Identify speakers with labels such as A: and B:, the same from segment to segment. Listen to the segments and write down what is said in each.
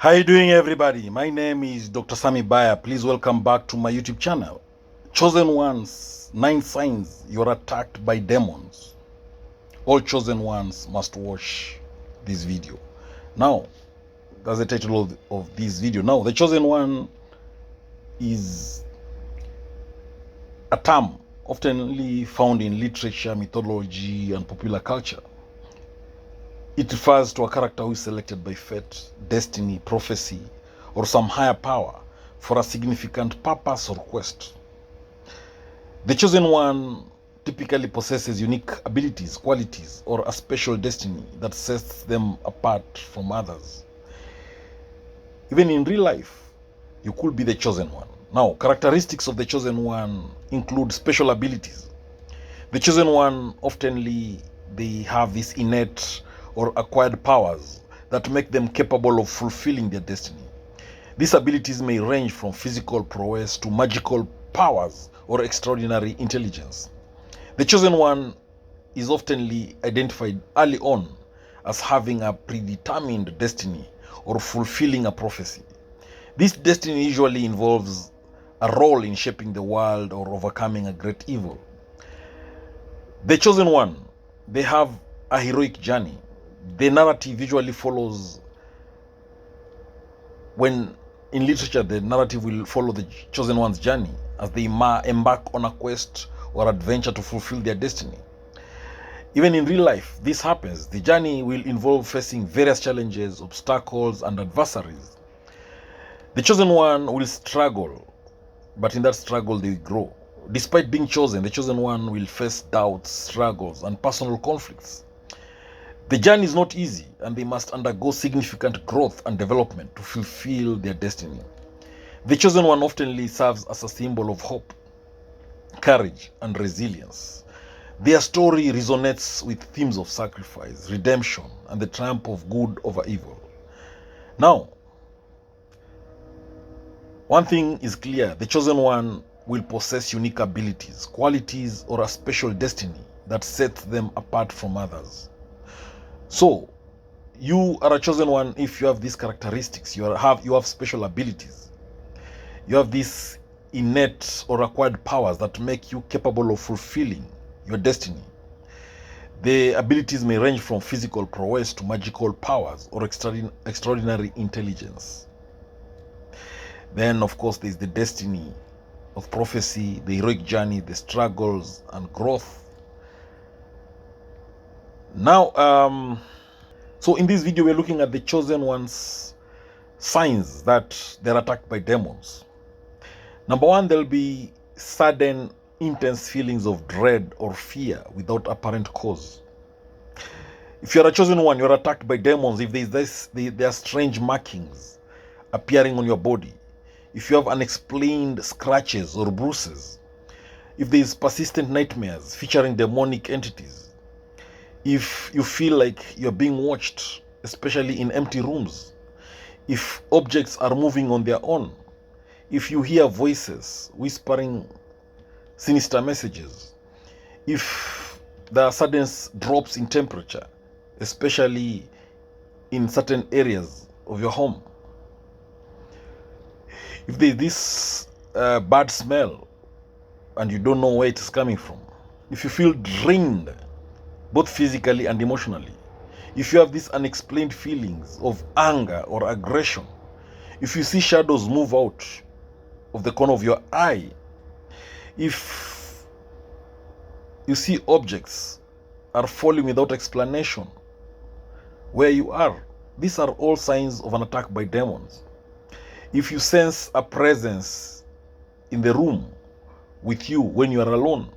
A: How you doing, everybody? My name is Dr. Sami Bay. Please welcome back to my YouTube channel. Chosen ones, 9 signs you're attacked by demons. All chosen ones must watch this video. Now, that's the title of this video. Now, the chosen one is a term often found in literature, mythology, and popular culture. It refers to a character who is selected by fate, destiny, prophecy, or some higher power for a significant purpose or quest. The chosen one typically possesses unique abilities, qualities, or a special destiny that sets them apart from others. Even in real life, you could be the chosen one. Now, characteristics of the chosen one include special abilities. The chosen one they have these innate or acquired powers that make them capable of fulfilling their destiny. These abilities may range from physical prowess to magical powers or extraordinary intelligence. The chosen one is often identified early on as having a predetermined destiny or fulfilling a prophecy. This destiny usually involves a role in shaping the world or overcoming a great evil. The chosen one, they have a heroic journey. The narrative usually follows, when in literature, the narrative will follow the chosen one's journey as they embark on a quest or adventure to fulfill their destiny. Even in real life, this happens. The journey will involve facing various challenges, obstacles, and adversaries. The chosen one will struggle, but in that struggle, they will grow. Despite being chosen, the chosen one will face doubts, struggles, and personal conflicts. The journey is not easy, and they must undergo significant growth and development to fulfill their destiny. The chosen one often serves as a symbol of hope, courage, and resilience. Their story resonates with themes of sacrifice, redemption, and the triumph of good over evil. Now, one thing is clear: the chosen one will possess unique abilities, qualities, or a special destiny that sets them apart from others. So, you are a chosen one if you have these characteristics. You have special abilities. You have these innate or acquired powers that make you capable of fulfilling your destiny. The abilities may range from physical prowess to magical powers or extraordinary intelligence. Then, of course, there's the destiny of prophecy, the heroic journey, the struggles, and growth. Now, so in this video, we're looking at the chosen one's signs that they're attacked by demons. Number one, there'll be sudden, intense feelings of dread or fear without apparent cause. If you're a chosen one, you're attacked by demons if there are strange markings appearing on your body. If you have unexplained scratches or bruises. If there's persistent nightmares featuring demonic entities. If you feel like you're being watched, especially in empty rooms. If objects are moving on their own. If you hear voices whispering sinister messages. If there are sudden drops in temperature, especially in certain areas of your home. If there's this bad smell and you don't know where it is coming from. If you feel drained, both physically and emotionally. If you have these unexplained feelings of anger or aggression. If you see shadows move out of the corner of your eye. If you see objects are falling without explanation where you are. These are all signs of an attack by demons. If you sense a presence in the room with you when you are alone.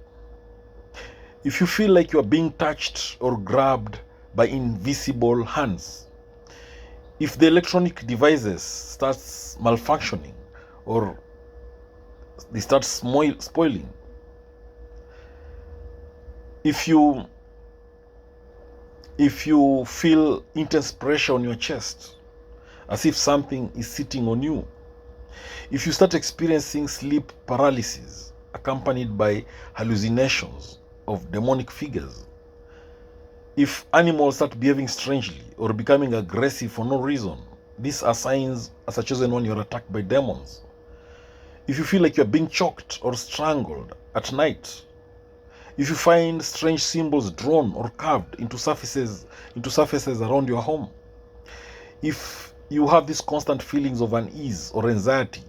A: If you feel like you are being touched or grabbed by invisible hands. If the electronic devices starts malfunctioning or they start spoiling. If you feel intense pressure on your chest, as if something is sitting on you. If you start experiencing sleep paralysis accompanied by hallucinations of demonic figures. If animals start behaving strangely or becoming aggressive for no reason. these are signs, as a chosen one, you're attacked by demons. If you feel like you're being choked or strangled at night, if you find strange symbols drawn or carved into surfaces around your home, if you have these constant feelings of unease or anxiety,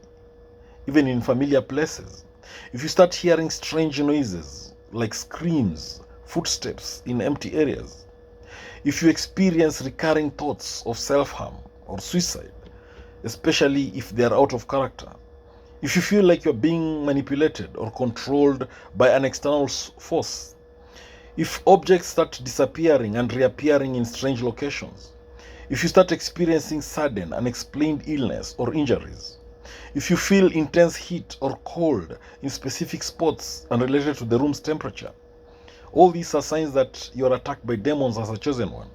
A: even in familiar places, if you start hearing strange noises like screams, footsteps in empty areas, if you experience recurring thoughts of self-harm or suicide, especially if they are out of character, if you feel like you're being manipulated or controlled by an external force, if objects start disappearing and reappearing in strange locations, if you start experiencing sudden, unexplained illness or injuries, if you feel intense heat or cold in specific spots unrelated to the room's temperature, all these are signs that you're attacked by demons as a chosen one.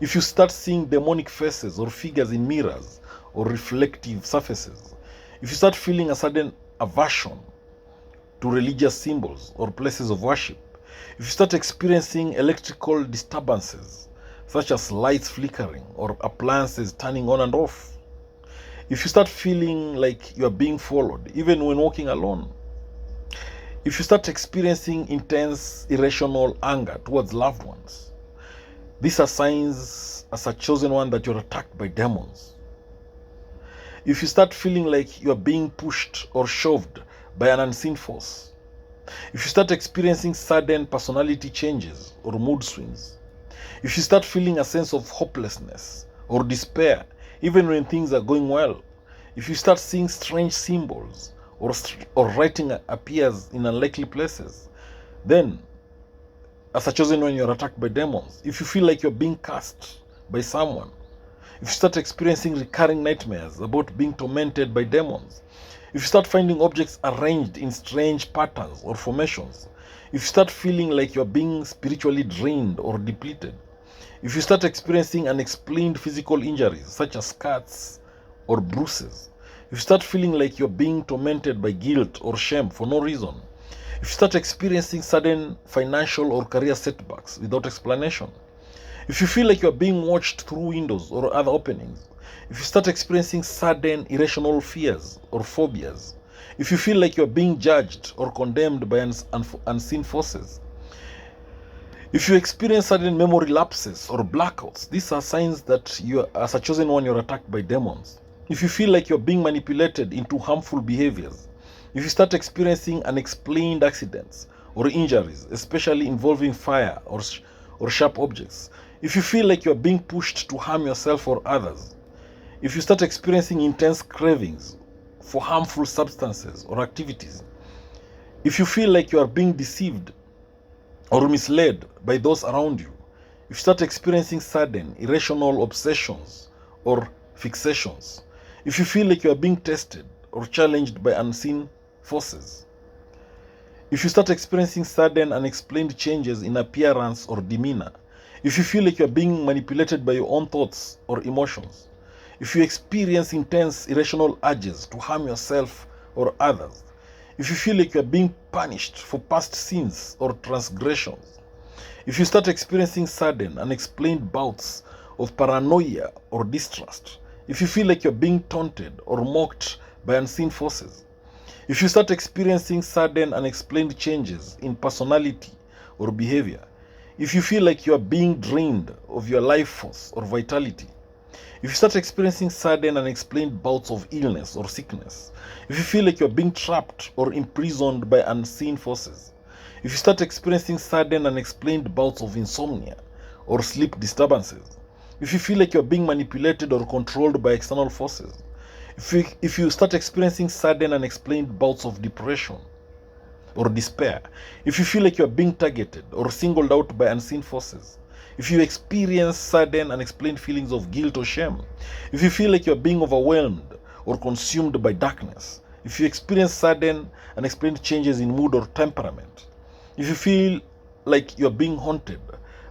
A: If you start seeing demonic faces or figures in mirrors or reflective surfaces, if you start feeling a sudden aversion to religious symbols or places of worship, if you start experiencing electrical disturbances, such as lights flickering or appliances turning on and off, if you start feeling like you are being followed, even when walking alone, if you start experiencing intense, irrational anger towards loved ones, these are signs, as a chosen one, that you're attacked by demons. If you start feeling like you are being pushed or shoved by an unseen force, if you start experiencing sudden personality changes or mood swings, if you start feeling a sense of hopelessness or despair even when things are going well, if you start seeing strange symbols or writing appears in unlikely places, then as a chosen one, you're attacked by demons. If you feel like you're being cursed by someone, if you start experiencing recurring nightmares about being tormented by demons, if you start finding objects arranged in strange patterns or formations, if you start feeling like you're being spiritually drained or depleted, if you start experiencing unexplained physical injuries such as cuts or bruises, if you start feeling like you're being tormented by guilt or shame for no reason, if you start experiencing sudden financial or career setbacks without explanation, if you feel like you're being watched through windows or other openings, if you start experiencing sudden irrational fears or phobias, if you feel like you're being judged or condemned by unseen forces, if you experience sudden memory lapses or blackouts, these are signs that you, as a chosen one, you're attacked by demons. If you feel like you're being manipulated into harmful behaviors, if you start experiencing unexplained accidents or injuries, especially involving fire or sharp objects, if you feel like you're being pushed to harm yourself or others, if you start experiencing intense cravings for harmful substances or activities, if you feel like you are being deceived or misled by those around you, if you start experiencing sudden, irrational obsessions or fixations, if you feel like you are being tested or challenged by unseen forces, if you start experiencing sudden, unexplained changes in appearance or demeanor, if you feel like you are being manipulated by your own thoughts or emotions, if you experience intense, irrational urges to harm yourself or others, if you feel like you are being punished for past sins or transgressions, if you start experiencing sudden, unexplained bouts of paranoia or distrust, if you feel like you're being taunted or mocked by unseen forces, if you start experiencing sudden, unexplained changes in personality or behavior, if you feel like you are being drained of your life force or vitality, if you start experiencing sudden, unexplained bouts of illness or sickness, if you feel like you're being trapped or imprisoned by unseen forces, if you start experiencing sudden, unexplained bouts of insomnia or sleep disturbances, if you feel like you're being manipulated or controlled by external forces, if you start experiencing sudden, unexplained bouts of depression or despair, if you feel like you're being targeted or singled out by unseen forces, if you experience sudden, unexplained feelings of guilt or shame, if you feel like you're being overwhelmed or consumed by darkness, if you experience sudden, unexplained changes in mood or temperament, if you feel like you're being haunted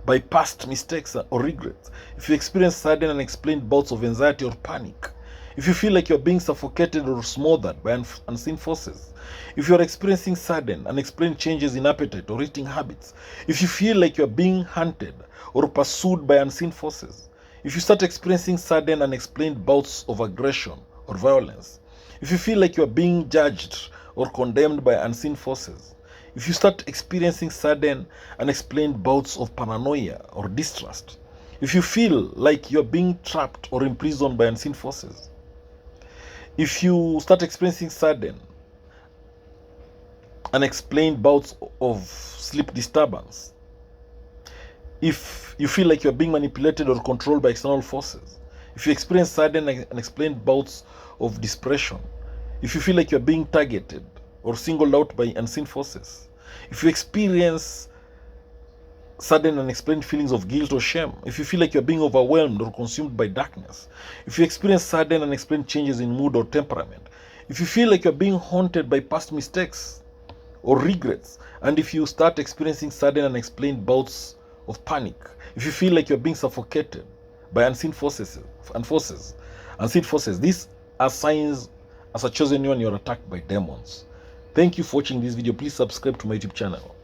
A: by past mistakes or regrets, if you experience sudden, unexplained bouts of anxiety or panic, if you feel like you're being suffocated or smothered by unseen forces, if you're experiencing sudden, unexplained changes in appetite or eating habits, if you feel like you're being hunted or pursued by unseen forces, if you start experiencing sudden unexplained bouts of aggression or violence, if you feel like you are being judged or condemned by unseen forces, if you start experiencing sudden unexplained bouts of paranoia or distrust, if you feel like you are being trapped or imprisoned by unseen forces, if you start experiencing sudden unexplained bouts of sleep disturbance, if you feel like you're being manipulated or controlled by external forces, if you experience sudden unexplained bouts of depression, if you feel like you're being targeted or singled out by unseen forces, if you experience sudden unexplained feelings of guilt or shame, if you feel like you're being overwhelmed or consumed by darkness, if you experience sudden unexplained changes in mood or temperament, if you feel like you're being haunted by past mistakes or regrets, and if you start experiencing sudden unexplained bouts of panic, if you feel like you're being suffocated by unseen forces, these are signs as a chosen one you're attacked by demons. Thank you for watching this video. Please subscribe to my YouTube channel.